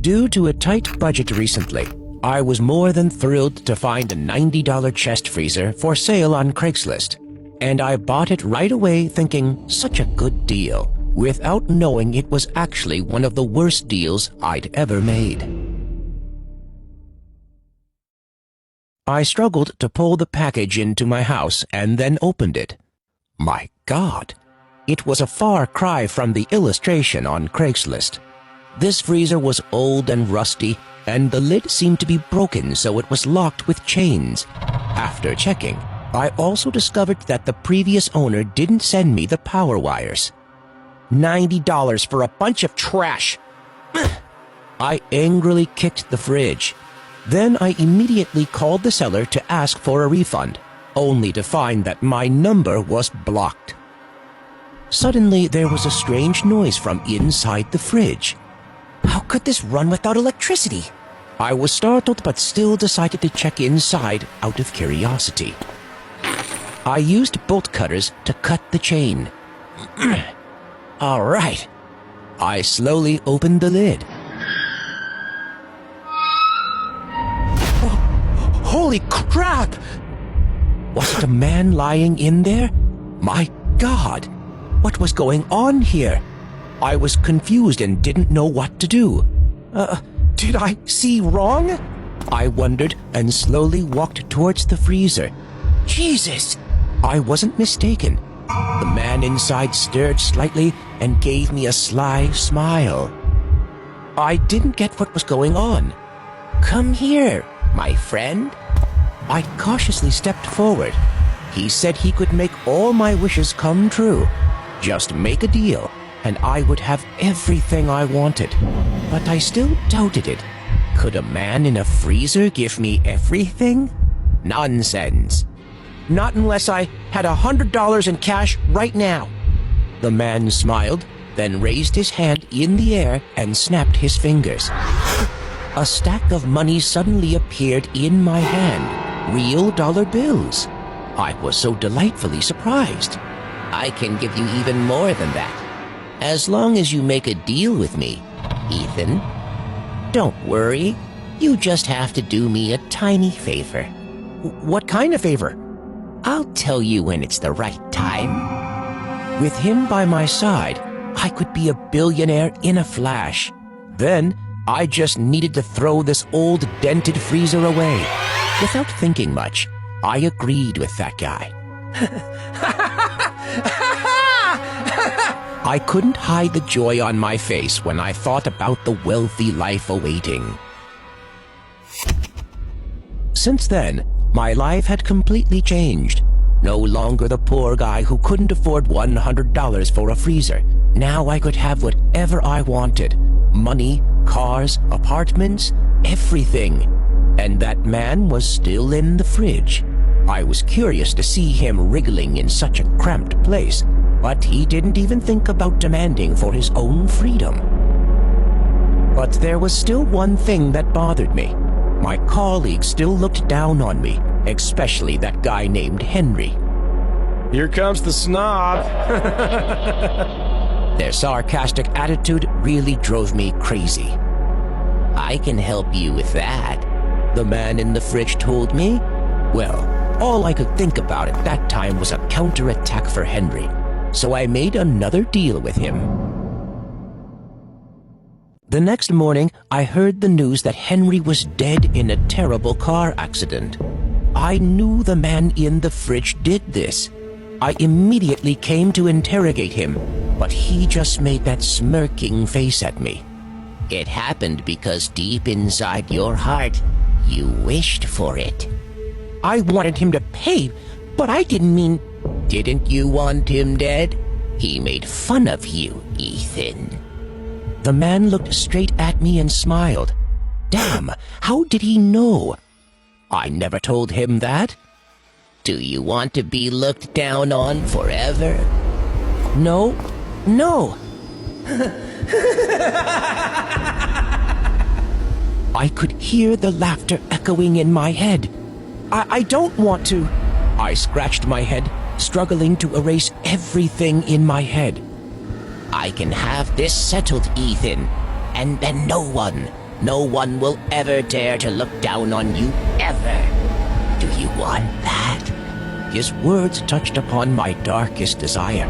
Due to a tight budget recently, I was more than thrilled to find a $90 chest freezer for sale on Craigslist, and I bought it right away thinking such a good deal, without knowing it was actually one of the worst deals I'd ever made. I struggled to pull the package into my house and then opened it. My God! It was a far cry from the illustration on Craigslist. This freezer was old and rusty, and the lid seemed to be broken, so it was locked with chains. After checking, I also discovered that the previous owner didn't send me the power wires. $90 for a bunch of trash! I angrily kicked the fridge. Then I immediately called the seller to ask for a refund, only to find that my number was blocked. Suddenly, there was a strange noise from inside the fridge. How could this run without electricity? I was startled but still decided to check inside out of curiosity. I used bolt cutters to cut the chain. All right. I slowly opened the lid. Oh, holy crap! Was it a man lying in there? My God! What was going on here? I was confused and didn't know what to do. Did I see wrong? I wondered and slowly walked towards the freezer. Jesus! I wasn't mistaken. The man inside stirred slightly and gave me a sly smile. I didn't get what was going on. Come here, my friend. I cautiously stepped forward. He said he could make all my wishes come true. Just make a deal, and I would have everything I wanted. But I still doubted it. Could a man in a freezer give me everything? Nonsense. Not unless I had $100 in cash right now. The man smiled, then raised his hand in the air and snapped his fingers. A stack of money suddenly appeared in my hand. Real dollar bills. I was so delightfully surprised. I can give you even more than that, as long as you make a deal with me, Ethan. Don't worry, you just have to do me a tiny favor. What kind of favor? I'll tell you when it's the right time. With him by my side, I could be a billionaire in a flash. Then, I just needed to throw this old dented freezer away. Without thinking much, I agreed with that guy. I couldn't hide the joy on my face when I thought about the wealthy life awaiting. Since then, my life had completely changed. No longer the poor guy who couldn't afford $100 for a freezer. Now I could have whatever I wanted. Money, cars, apartments, everything. And that man was still in the fridge. I was curious to see him wriggling in such a cramped place, but he didn't even think about demanding for his own freedom. But there was still one thing that bothered me. My colleagues still looked down on me, especially that guy named Henry. Here comes the snob. Their sarcastic attitude really drove me crazy. I can help you with that, the man in the fridge told me. Well, all I could think about at that time was a counterattack for Henry, so I made another deal with him. The next morning, I heard the news that Henry was dead in a terrible car accident. I knew the man in the fridge did this. I immediately came to interrogate him, but he just made that smirking face at me. It happened because deep inside your heart, you wished for it. I wanted him to pay, but I didn't mean... Didn't you want him dead? He made fun of you, Ethan. The man looked straight at me and smiled. Damn, how did he know? I never told him that. Do you want to be looked down on forever? No, no. I could hear the laughter echoing in my head. I don't want to. I scratched my head, struggling to erase everything in my head. I can have this settled, Ethan, and then no one, No one will ever dare to look down on you, ever. Do you want that? His words touched upon my darkest desire.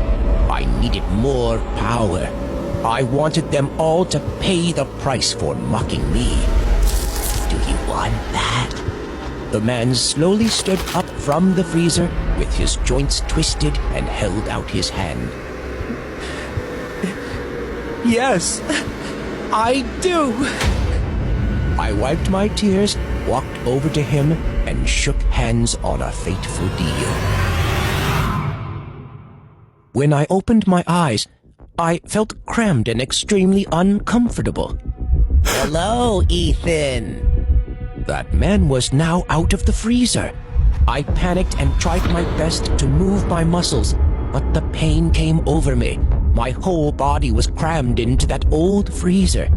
I needed more power. I wanted them all to pay the price for mocking me. Do you want that? The man slowly stood up from the freezer with his joints twisted and held out his hand. Yes, I do. I wiped my tears, walked over to him, and shook hands on a fateful deal. When I opened my eyes, I felt crammed and extremely uncomfortable. Hello, Ethan. That man was now out of the freezer. I panicked and tried my best to move my muscles, but the pain came over me. My whole body was crammed into that old freezer.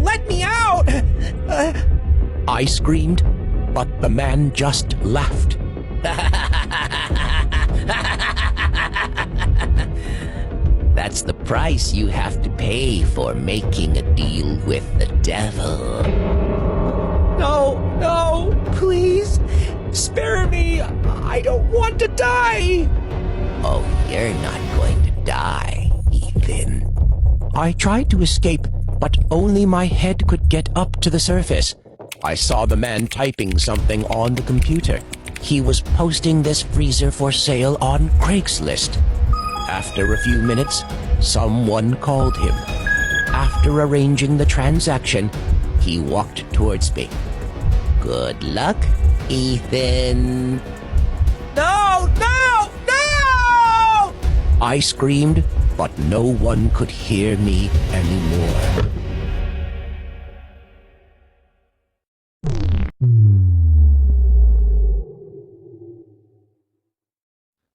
Let me out! I screamed, but the man just laughed. That's the price you have to pay for making a deal with the devil. No, please, spare me. I don't want to die. Oh, you're not going to die, Ethan. I tried to escape, but only my head could get up to the surface. I saw the man typing something on the computer. He was posting this freezer for sale on Craigslist. After a few minutes, someone called him. After arranging the transaction, he walked towards me. Good luck, Ethan. No! I screamed, but no one could hear me anymore.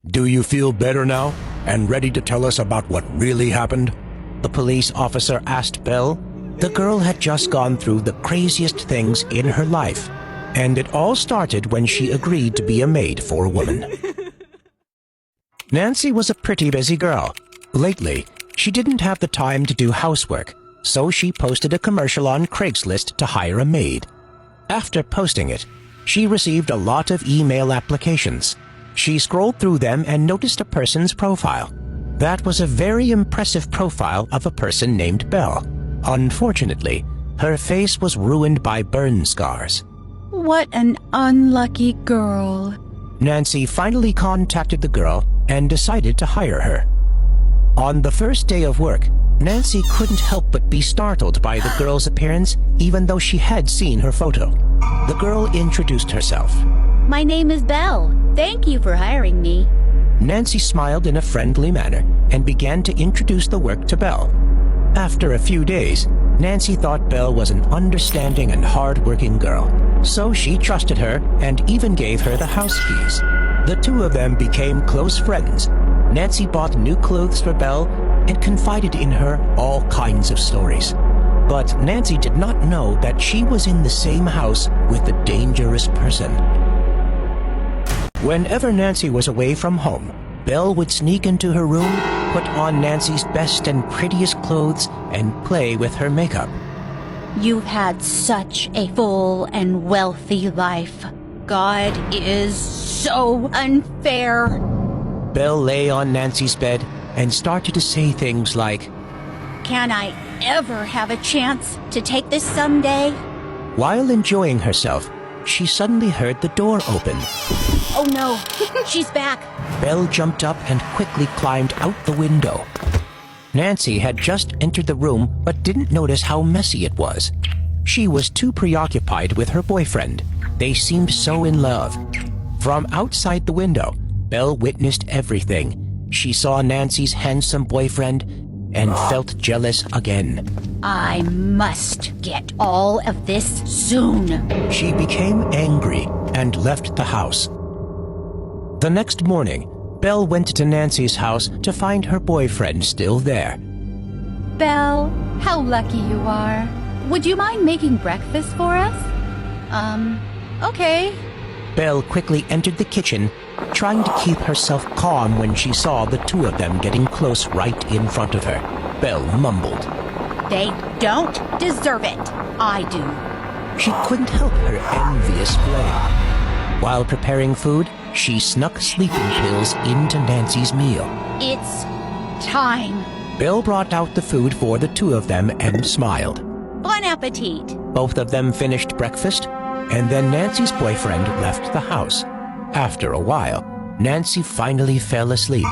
Do you feel better now and ready to tell us about what really happened? The police officer asked Belle. The girl had just gone through the craziest things in her life, and it all started when she agreed to be a maid for a woman. Nancy was a pretty busy girl. Lately, she didn't have the time to do housework, so she posted a commercial on Craigslist to hire a maid. After posting it, she received a lot of email applications. She scrolled through them and noticed a person's profile. That was a very impressive profile of a person named Belle. Unfortunately, her face was ruined by burn scars. What an unlucky girl. Nancy finally contacted the girl and decided to hire her. On the first day of work, Nancy couldn't help but be startled by the girl's appearance, even though she had seen her photo. The girl introduced herself. My name is Belle. Thank you for hiring me. Nancy smiled in a friendly manner and began to introduce the work to Belle. After a few days, Nancy thought Belle was an understanding and hard-working girl, so she trusted her and even gave her the house keys. The two of them became close friends. Nancy bought new clothes for Belle and confided in her all kinds of stories. But Nancy did not know that she was in the same house with a dangerous person. Whenever Nancy was away from home, Belle would sneak into her room, put on Nancy's best and prettiest clothes, and play with her makeup. You've had such a full and wealthy life. God is so unfair. Belle lay on Nancy's bed and started to say things like, Can I ever have a chance to take this someday? While enjoying herself, she suddenly heard the door open. Oh no, she's back. Belle jumped up and quickly climbed out the window. Nancy had just entered the room but didn't notice how messy it was. She was too preoccupied with her boyfriend. They seemed so in love. From outside the window, Belle witnessed everything. She saw Nancy's handsome boyfriend and felt jealous again. I must get all of this soon. She became angry and left the house. The next morning, Belle went to Nancy's house to find her boyfriend still there. Belle, how lucky you are. Would you mind making breakfast for us? Okay. Belle quickly entered the kitchen, trying to keep herself calm when she saw the two of them getting close right in front of her. Belle mumbled, They don't deserve it. I do. She couldn't help her envious flame. While preparing food, she snuck sleeping pills into Nancy's meal. It's time. Bill brought out the food for the two of them and smiled. Bon appetit. Both of them finished breakfast, and then Nancy's boyfriend left the house. After a while, Nancy finally fell asleep.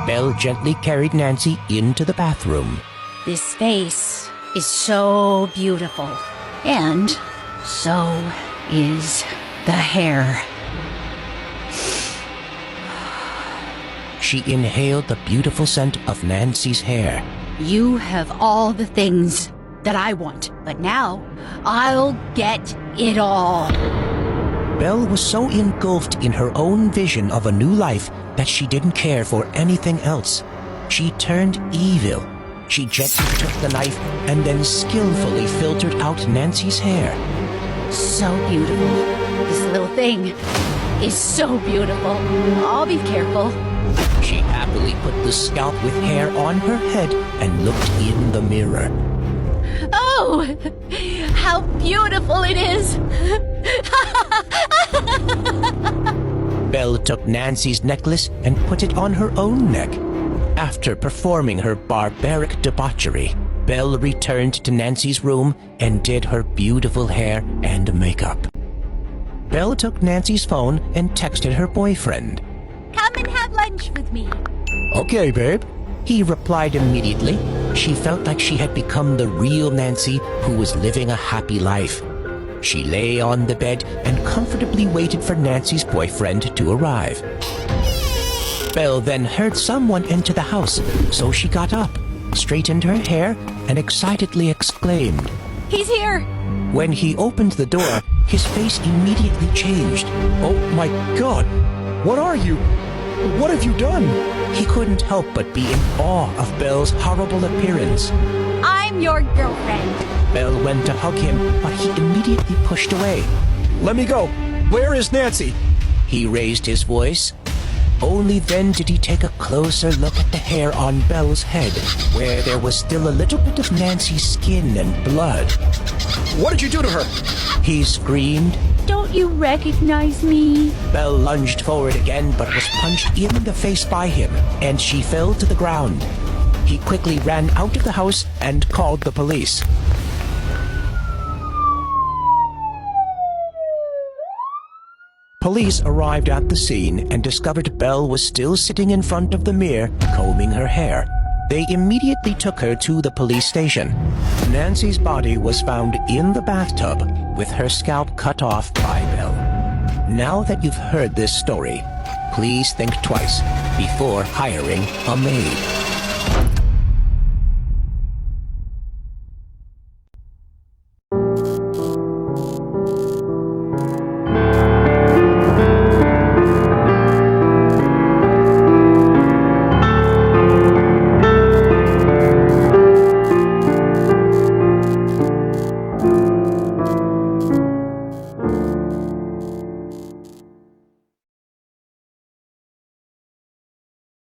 Belle gently carried Nancy into the bathroom. This face is so beautiful. And so is the hair. She inhaled the beautiful scent of Nancy's hair. You have all the things that I want, but now I'll get it all. Belle was so engulfed in her own vision of a new life that she didn't care for anything else. She turned evil. She gently took the knife and then skillfully filtered out Nancy's hair. So beautiful. This little thing is so beautiful. I'll be careful. She happily put the scalp with hair on her head and looked in the mirror. Oh, how beautiful it is! Belle took Nancy's necklace and put it on her own neck. After performing her barbaric debauchery, Belle returned to Nancy's room and did her beautiful hair and makeup. Belle took Nancy's phone and texted her boyfriend. Come and have lunch with me. Okay, babe. He replied immediately. She felt like she had become the real Nancy who was living a happy life. She lay on the bed and comfortably waited for Nancy's boyfriend to arrive. Belle then heard someone enter the house, so she got up, straightened her hair, and excitedly exclaimed. He's here! When he opened the door, his face immediately changed. Oh my god! What are you? What have you done? He couldn't help but be in awe of Belle's horrible appearance. I'm your girlfriend. Belle went to hug him, but he immediately pushed away. Let me go! Where is Nancy? He raised his voice. Only then did he take a closer look at the hair on Belle's head, where there was still a little bit of Nancy's skin and blood. What did you do to her? He screamed. Don't you recognize me? Belle lunged forward again, but was punched in the face by him, and she fell to the ground. He quickly ran out of the house and called the police. Police arrived at the scene and discovered Belle was still sitting in front of the mirror, combing her hair. They immediately took her to the police station. Nancy's body was found in the bathtub, with her scalp cut off by Belle. Now that you've heard this story, please think twice before hiring a maid.